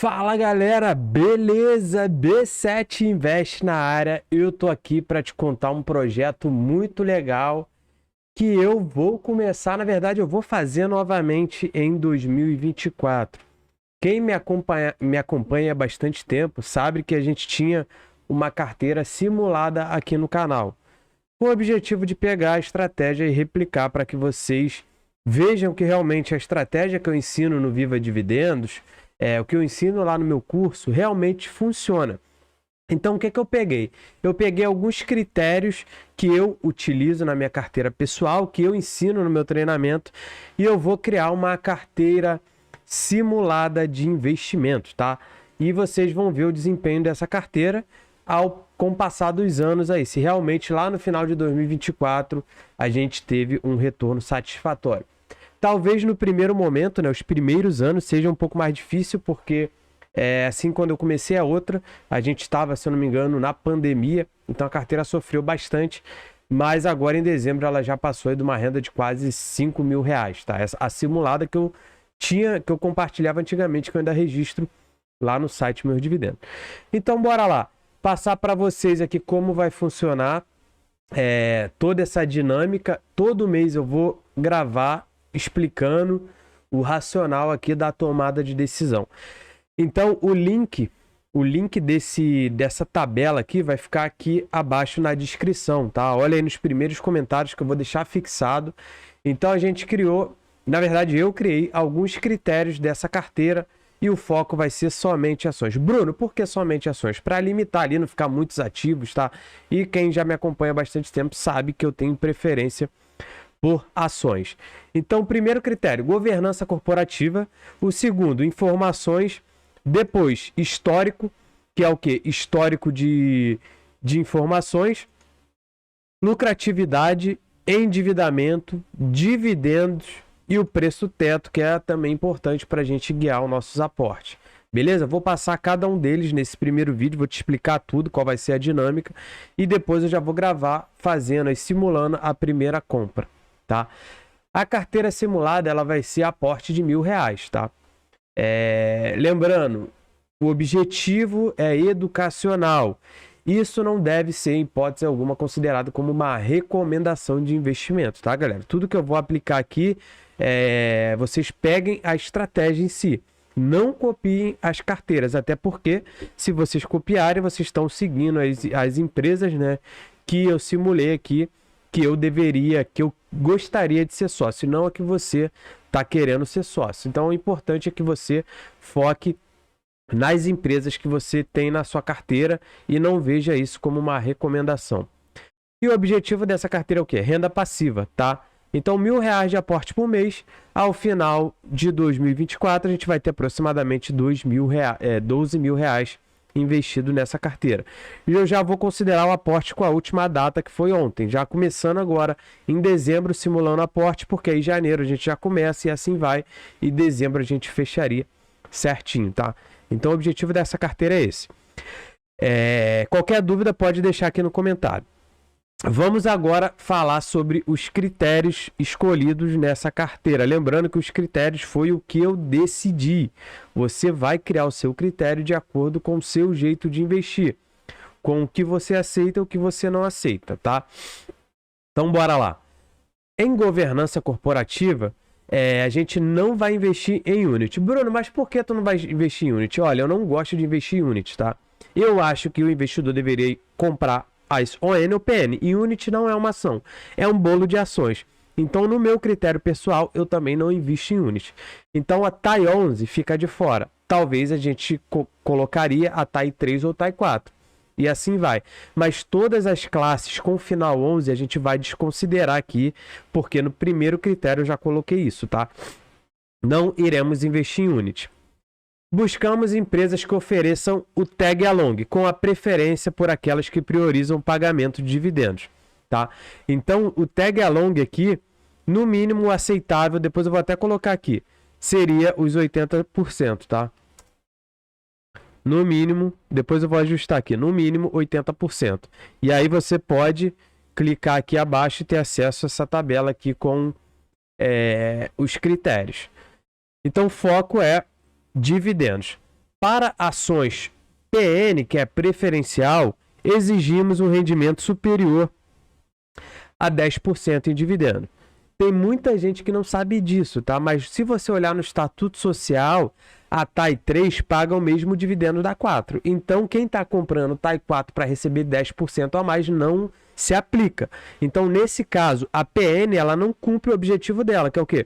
Fala galera, beleza? B7 Invest na área. Eu tô aqui para te contar um projeto muito legal que eu vou começar, na verdade, eu vou fazer novamente em 2024. Quem me acompanha há bastante tempo sabe que a gente tinha uma carteira simulada aqui no canal, com o objetivo de pegar a estratégia e replicar para que vocês vejam que realmente a estratégia que eu ensino no Viva Dividendos, o que eu ensino lá no meu curso, realmente funciona. Então, o que eu peguei? Eu peguei alguns critérios que eu utilizo na minha carteira pessoal, que eu ensino no meu treinamento, e eu vou criar uma carteira simulada de investimento, tá? E vocês vão ver o desempenho dessa carteira com o passar dos anos aí, se realmente lá no final de 2024 a gente teve um retorno satisfatório. Talvez no primeiro momento, né, os primeiros anos seja um pouco mais difícil, porque assim, quando eu comecei a outra, a gente estava, se eu não me engano, na pandemia, então a carteira sofreu bastante, mas agora em dezembro ela já passou aí de uma renda de quase R$ 5.000, tá? A simulada que eu tinha, que eu compartilhava antigamente, que eu ainda registro lá no site Meus Dividendos. Então, bora lá, passar para vocês aqui como vai funcionar toda essa dinâmica. Todo mês eu vou gravar explicando o racional aqui da tomada de decisão. Então, o link dessa tabela aqui vai ficar aqui abaixo na descrição, tá? Olha aí nos primeiros comentários que eu vou deixar fixado. Então, a gente criou, na verdade, eu criei alguns critérios dessa carteira e o foco vai ser somente ações. Bruno, por que somente ações? Para limitar ali, não ficar muitos ativos, tá? E quem já me acompanha há bastante tempo sabe que eu tenho preferência por ações. Então, primeiro critério, governança corporativa. O segundo, informações. Depois, histórico, que é o quê? Histórico de informações. Lucratividade, endividamento, dividendos e o preço teto, que é também importante para a gente guiar os nossos aportes. Beleza? Vou passar cada um deles nesse primeiro vídeo, vou te explicar tudo, qual vai ser a dinâmica, e depois eu já vou gravar fazendo e simulando a primeira compra, tá? A carteira simulada, ela vai ser aporte de R$ 1.000, tá? Lembrando, o objetivo é educacional. Isso não deve ser, em hipótese alguma, considerado como uma recomendação de investimento, tá, galera? Tudo que eu vou aplicar aqui, vocês peguem a estratégia em si. Não copiem as carteiras, até porque, se vocês copiarem, vocês estão seguindo as empresas, né, que eu simulei aqui, que eu gostaria de ser sócio, não a que você está querendo ser sócio. Então, o importante é que você foque nas empresas que você tem na sua carteira e não veja isso como uma recomendação. E o objetivo dessa carteira é o quê? Renda passiva, tá? Então, R$ 1.000 de aporte por mês. Ao final de 2024, a gente vai ter aproximadamente R$ 12 mil investido nessa carteira. E eu já vou considerar o aporte com a última data, que foi ontem, já começando agora em dezembro, simulando aporte, porque aí em janeiro a gente já começa e assim vai, e dezembro a gente fecharia certinho, tá? Então o objetivo dessa carteira é esse. Qualquer dúvida pode deixar aqui no comentário. Vamos agora falar sobre os critérios escolhidos nessa carteira. Lembrando que os critérios foi o que eu decidi. Você vai criar o seu critério de acordo com o seu jeito de investir, com o que você aceita e o que você não aceita, tá? Então, bora lá. Em governança corporativa, a gente não vai investir em unit. Bruno, mas por que tu não vai investir em unit? Olha, eu não gosto de investir em unit, tá? Eu acho que o investidor deveria comprar as ON ou PN. E unit não é uma ação, é um bolo de ações. Então, no meu critério pessoal, eu também não invisto em unit. Então, a TAI 11 fica de fora. Talvez a gente colocaria a TAI 3 ou TAI 4. E assim vai. Mas todas as classes com final 11 a gente vai desconsiderar aqui, porque no primeiro critério eu já coloquei isso, tá? Não iremos investir em unit. Buscamos empresas que ofereçam o tag along, com a preferência por aquelas que priorizam o pagamento de dividendos, tá? Então, o tag along aqui, no mínimo aceitável, depois eu vou até colocar aqui, seria os 80%, tá? No mínimo, depois eu vou ajustar aqui, no mínimo 80%. E aí você pode clicar aqui abaixo e ter acesso a essa tabela aqui com os critérios. Então, o foco é dividendos. Para ações PN, que é preferencial, exigimos um rendimento superior a 10% em dividendo. Tem muita gente que não sabe disso, tá? Mas se você olhar no Estatuto Social, a TAI 3 paga o mesmo dividendo da 4. Então, quem está comprando TAI 4 para receber 10% a mais não se aplica. Então, nesse caso, a PN ela não cumpre o objetivo dela, que é o quê?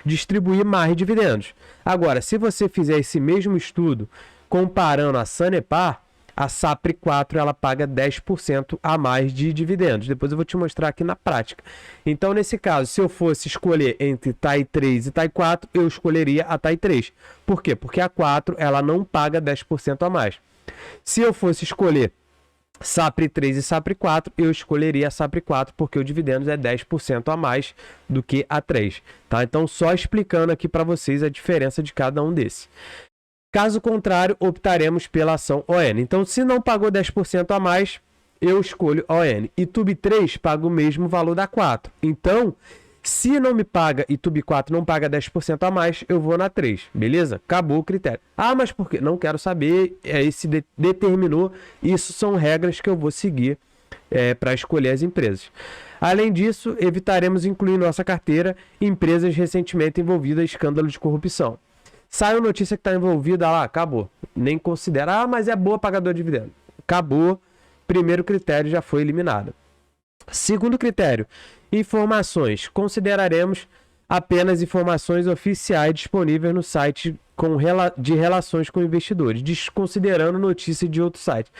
Distribuir mais dividendos. Agora, se você fizer esse mesmo estudo comparando a Sanepar, a SAPRE 4 ela paga 10% a mais de dividendos. Depois eu vou te mostrar aqui na prática. Então, nesse caso, se eu fosse escolher entre TAI 3 e TAI 4, eu escolheria a TAI 3. Por quê? Porque a 4 ela não paga 10% a mais. Se eu fosse escolher SAPRE 3 e SAPRE 4, eu escolheria a SAPRE 4 porque o dividendos é 10% a mais do que a 3. Tá? Então, só explicando aqui para vocês a diferença de cada um desses. Caso contrário, optaremos pela ação ON. Então, se não pagou 10% a mais, eu escolho ON. E TUB 3 paga o mesmo valor da 4. Então, se não me paga e TUB 4 não paga 10% a mais, eu vou na 3. Beleza? Acabou o critério. Ah, mas por quê? Não quero saber. Esse determinou. Isso são regras que eu vou seguir para escolher as empresas. Além disso, evitaremos incluir em nossa carteira empresas recentemente envolvidas em escândalo de corrupção. Saiu notícia que está envolvida lá, acabou. Nem considera, mas é boa pagador de dividendo. Acabou. Primeiro critério já foi eliminado. Segundo critério, informações. Consideraremos apenas informações oficiais disponíveis no site de relações com investidores, desconsiderando notícias de outro site.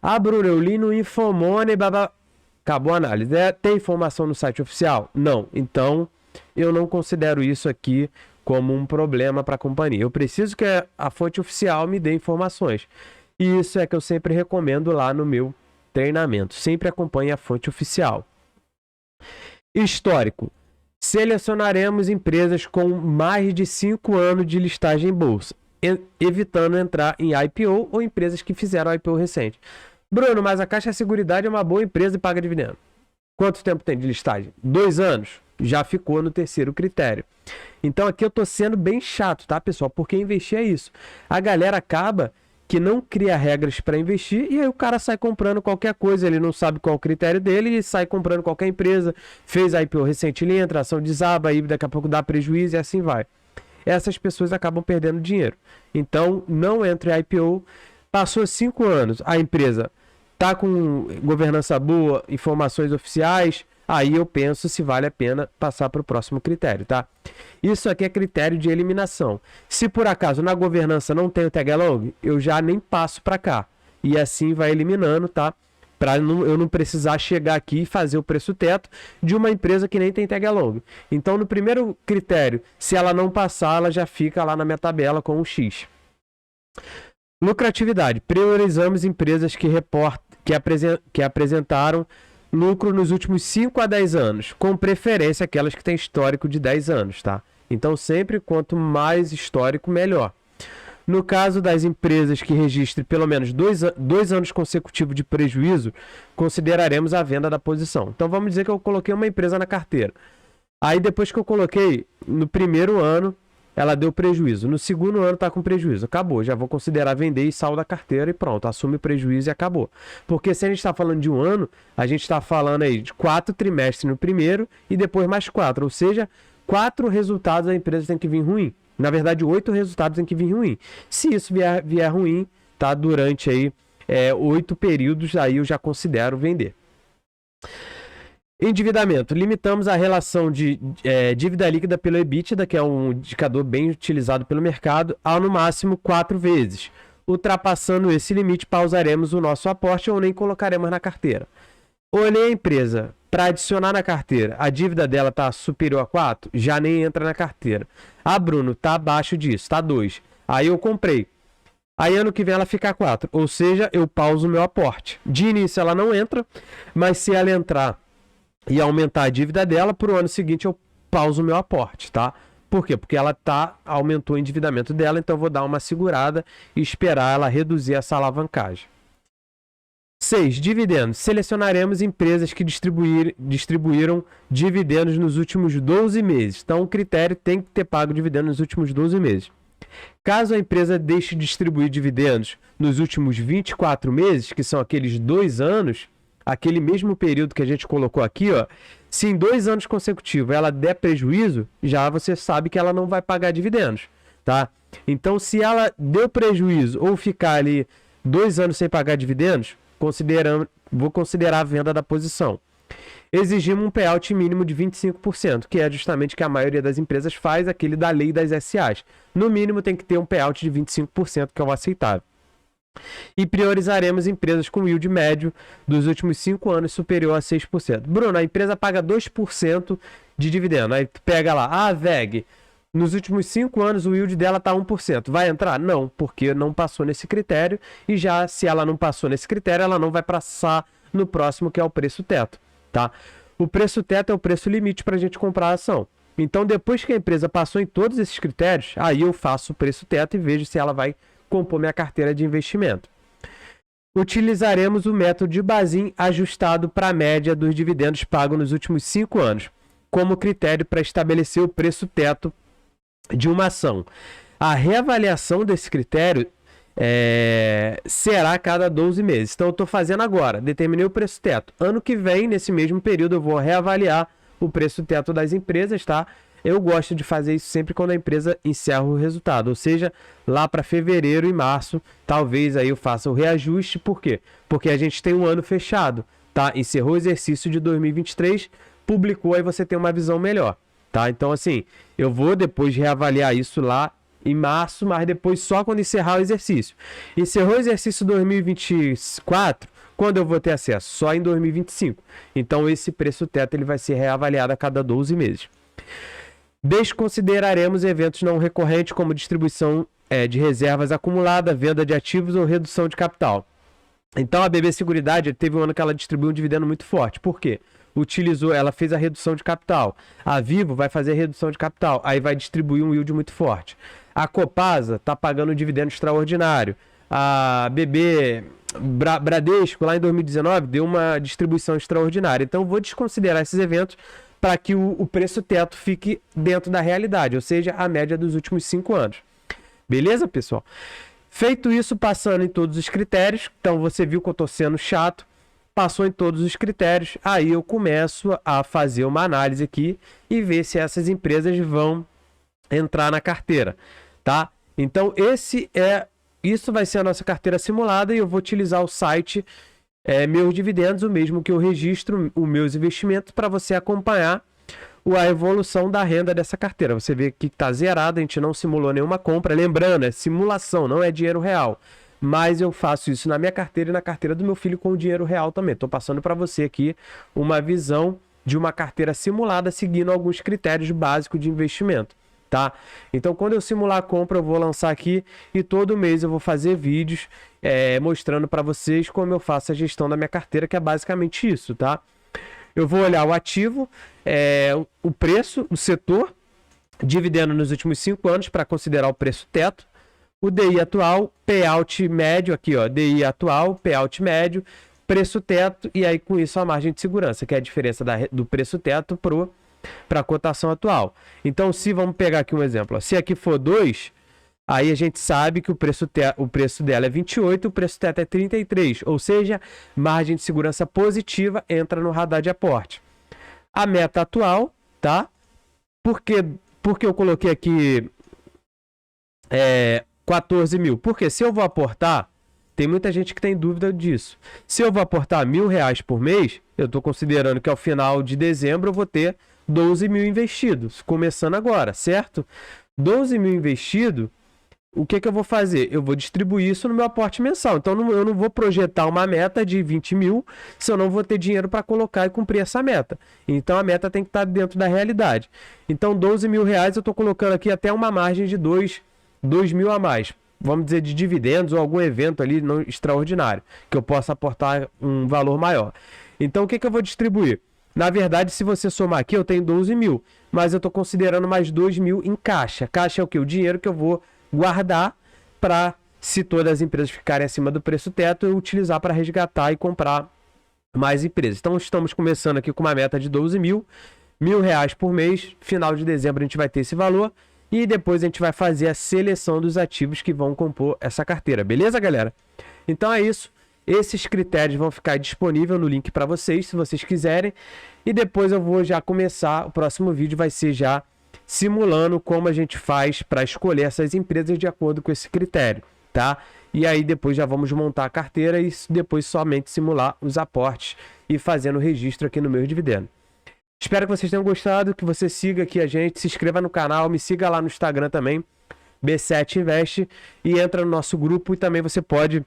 Ah, Bruno, eu li no Infomone, babá. Acabou a análise. Tem informação no site oficial? Não. Então, eu não considero isso aqui como um problema para a companhia. Eu preciso que a fonte oficial me dê informações. E isso é que eu sempre recomendo lá no meu treinamento. Sempre acompanhe a fonte oficial. Histórico. Selecionaremos empresas com mais de 5 anos de listagem em bolsa, evitando entrar em IPO ou empresas que fizeram IPO recente. Bruno, mas a Caixa Seguridade é uma boa empresa e paga dividendo. Quanto tempo tem de listagem? 2 anos. Já ficou no terceiro critério. Então aqui eu tô sendo bem chato, tá, pessoal? Porque investir é isso. A galera acaba que não cria regras para investir e aí o cara sai comprando qualquer coisa, ele não sabe qual é o critério dele e sai comprando qualquer empresa, fez a IPO recente, ele entra, a ação desaba, aí daqui a pouco dá prejuízo e assim vai. Essas pessoas acabam perdendo dinheiro. Então não entre em IPO. Passou 5 anos, a empresa tá com governança boa, informações oficiais, aí eu penso se vale a pena passar para o próximo critério, tá? Isso aqui é critério de eliminação. Se por acaso na governança não tem o tag along, eu já nem passo para cá. E assim vai eliminando, tá? Para eu não precisar chegar aqui e fazer o preço teto de uma empresa que nem tem tag along. Então, no primeiro critério, se ela não passar, ela já fica lá na minha tabela com um X. Lucratividade. Priorizamos empresas que apresentaram lucro nos últimos 5 a 10 anos, com preferência aquelas que têm histórico de 10 anos, tá? Então, sempre quanto mais histórico, melhor. No caso das empresas que registrem pelo menos 2 anos consecutivos de prejuízo, consideraremos a venda da posição. Então, vamos dizer que eu coloquei uma empresa na carteira. Aí, depois que eu coloquei, no primeiro ano, ela deu prejuízo. No segundo ano está com prejuízo. Acabou. Já vou considerar vender e saldo da carteira e pronto. Assume o prejuízo e acabou. Porque se a gente está falando de um ano, a gente está falando aí de 4 trimestres no primeiro e depois mais 4. Ou seja, 4 resultados a empresa tem que vir ruim. Na verdade, 8 resultados tem que vir ruim. Se isso vier ruim, tá? Durante aí 8 períodos, aí eu já considero vender. Endividamento. Limitamos a relação de dívida líquida pelo EBITDA, que é um indicador bem utilizado pelo mercado, a no máximo 4 vezes. Ultrapassando esse limite, pausaremos o nosso aporte ou nem colocaremos na carteira. Olhei a empresa, para adicionar na carteira, a dívida dela está superior a 4, já nem entra na carteira. Ah, Bruno, está abaixo disso, está 2. Aí eu comprei. Aí ano que vem ela fica 4, ou seja, eu pauso o meu aporte. De início ela não entra, mas se ela entrar e aumentar a dívida dela, para o ano seguinte eu pauso o meu aporte, tá? Por quê? Porque ela aumentou o endividamento dela, então eu vou dar uma segurada e esperar ela reduzir essa alavancagem. 6. Dividendos. Selecionaremos empresas que distribuíram dividendos nos últimos 12 meses. Então o critério tem que ter pago dividendos nos últimos 12 meses. Caso a empresa deixe de distribuir dividendos nos últimos 24 meses, que são aqueles 2 anos, aquele mesmo período que a gente colocou aqui, ó, se em 2 anos consecutivos ela der prejuízo, já você sabe que ela não vai pagar dividendos, tá? Então, se ela deu prejuízo ou ficar ali 2 anos sem pagar dividendos, vou considerar a venda da posição. Exigimos um payout mínimo de 25%, que é justamente o que a maioria das empresas faz, aquele da lei das SAs. No mínimo tem que ter um payout de 25%, que é o aceitável. E priorizaremos empresas com yield médio dos últimos 5 anos superior a 6%. Bruno, a empresa paga 2% de dividendo. Aí tu pega lá, a VEG, nos últimos 5 anos o yield dela está 1%. Vai entrar? Não, porque não passou nesse critério. E já se ela não passou nesse critério, ela não vai passar no próximo, que é o preço teto. Tá? O preço teto é o preço limite para a gente comprar a ação. Então, depois que a empresa passou em todos esses critérios, aí eu faço o preço teto e vejo se ela vai compor minha carteira de investimento. Utilizaremos o método de Bazin ajustado para a média dos dividendos pagos nos últimos 5 anos, como critério para estabelecer o preço teto de uma ação. A reavaliação desse critério será a cada 12 meses. Então eu estou fazendo agora, determinei o preço teto. Ano que vem, nesse mesmo período, eu vou reavaliar o preço teto das empresas, tá? Eu gosto de fazer isso sempre quando a empresa encerra o resultado, ou seja, lá para fevereiro e março, talvez aí eu faça o reajuste. Por quê? Porque a gente tem um ano fechado, tá? Encerrou o exercício de 2023, publicou, aí você tem uma visão melhor, tá? Então assim, eu vou depois reavaliar isso lá em março, mas depois só quando encerrar o exercício. Encerrou o exercício 2024, quando eu vou ter acesso? Só em 2025. Então esse preço teto ele vai ser reavaliado a cada 12 meses. Desconsideraremos eventos não recorrentes como distribuição de reservas acumulada, venda de ativos ou redução de capital. Então a BB Seguridade teve um ano que ela distribuiu um dividendo muito forte. Por quê? Ela fez a redução de capital. A Vivo vai fazer a redução de capital, aí vai distribuir um yield muito forte. A Copasa está pagando um dividendo extraordinário. A BB Bradesco, lá em 2019, deu uma distribuição extraordinária. Então, vou desconsiderar esses eventos para que o preço teto fique dentro da realidade, ou seja, a média dos últimos 5 anos. Beleza, pessoal? Feito isso, passando em todos os critérios, então você viu que eu estou sendo chato, passou em todos os critérios, aí eu começo a fazer uma análise aqui e ver se essas empresas vão entrar na carteira, tá? Então isso vai ser a nossa carteira simulada e eu vou utilizar o site Meus Dividendos, o mesmo que eu registro os meus investimentos, para você acompanhar a evolução da renda dessa carteira. Você vê que está zerado, a gente não simulou nenhuma compra. Lembrando, é simulação, não é dinheiro real. Mas eu faço isso na minha carteira e na carteira do meu filho com dinheiro real também. Estou passando para você aqui uma visão de uma carteira simulada seguindo alguns critérios básicos de investimento. Tá? Então, quando eu simular a compra, eu vou lançar aqui e todo mês eu vou fazer vídeos mostrando para vocês como eu faço a gestão da minha carteira, que é basicamente isso, tá? Eu vou olhar o ativo, o preço, o setor, dividendo nos últimos 5 anos para considerar o preço teto, o DI atual, payout médio, aqui ó, DI atual, payout médio, preço teto e aí com isso a margem de segurança, que é a diferença do preço teto para a cotação atual. Então, se vamos pegar aqui um exemplo, ó, se aqui for 2, aí a gente sabe que o preço dela é 28, o preço teto é 33, ou seja, margem de segurança positiva entra no radar de aporte. A meta atual, tá? Porque eu coloquei aqui 14 mil? Porque se eu vou aportar, tem muita gente que tem dúvida disso. Se eu vou aportar R$1.000 por mês, eu estou considerando que ao final de dezembro eu vou ter 12 mil investidos, começando agora, certo? 12 mil investido, o que eu vou fazer? Eu vou distribuir isso no meu aporte mensal. Então, eu não vou projetar uma meta de 20 mil se eu não vou ter dinheiro para colocar e cumprir essa meta. Então, a meta tem que estar dentro da realidade. Então, 12 mil reais eu estou colocando aqui até uma margem de 2 mil a mais. Vamos dizer, de dividendos ou algum evento ali não extraordinário, que eu possa aportar um valor maior. Então, o que eu vou distribuir? Na verdade, se você somar aqui, eu tenho 12 mil, mas eu estou considerando mais 2 mil em caixa. Caixa é o quê? O dinheiro que eu vou guardar para, se todas as empresas ficarem acima do preço teto, eu utilizar para resgatar e comprar mais empresas. Então, estamos começando aqui com uma meta de 12 mil, R$1.000 por mês. Final de dezembro a gente vai ter esse valor. e depois a gente vai fazer a seleção dos ativos que vão compor essa carteira, beleza, galera? Então é isso. Esses critérios vão ficar disponíveis no link para vocês, se vocês quiserem. E depois eu vou já começar, o próximo vídeo vai ser já simulando como a gente faz para escolher essas empresas de acordo com esse critério, tá? E aí depois já vamos montar a carteira e depois somente simular os aportes e fazendo o registro aqui no meu dividendo. Espero que vocês tenham gostado, que você siga aqui a gente, se inscreva no canal, me siga lá no Instagram também, B7 Invest, e entra no nosso grupo e também você pode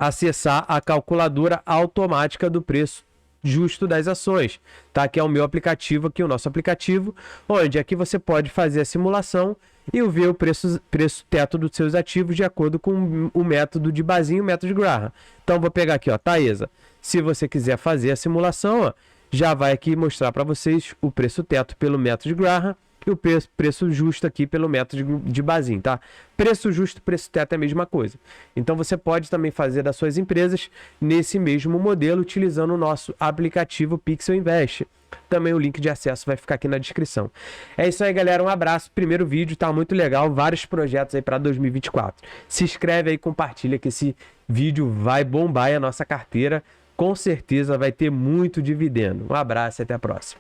acessar a calculadora automática do preço justo das ações, tá? Que é o meu aplicativo aqui, o nosso aplicativo, onde aqui você pode fazer a simulação e ver o preço teto dos seus ativos de acordo com o método de Bazin e o método de Graham. Então vou pegar aqui, ó, Taesa. Se você quiser fazer a simulação, ó, já vai aqui mostrar para vocês o preço teto pelo método de Graham e o preço justo aqui pelo método de Bazin, tá? Preço justo, preço teto é a mesma coisa. Então você pode também fazer das suas empresas nesse mesmo modelo utilizando o nosso aplicativo Pixel Invest. Também o link de acesso vai ficar aqui na descrição. É isso aí, galera. Um abraço. Primeiro vídeo, tá muito legal. Vários projetos aí para 2024. Se inscreve aí, compartilha que esse vídeo vai bombar e a nossa carteira com certeza vai ter muito dividendo. Um abraço e até a próxima.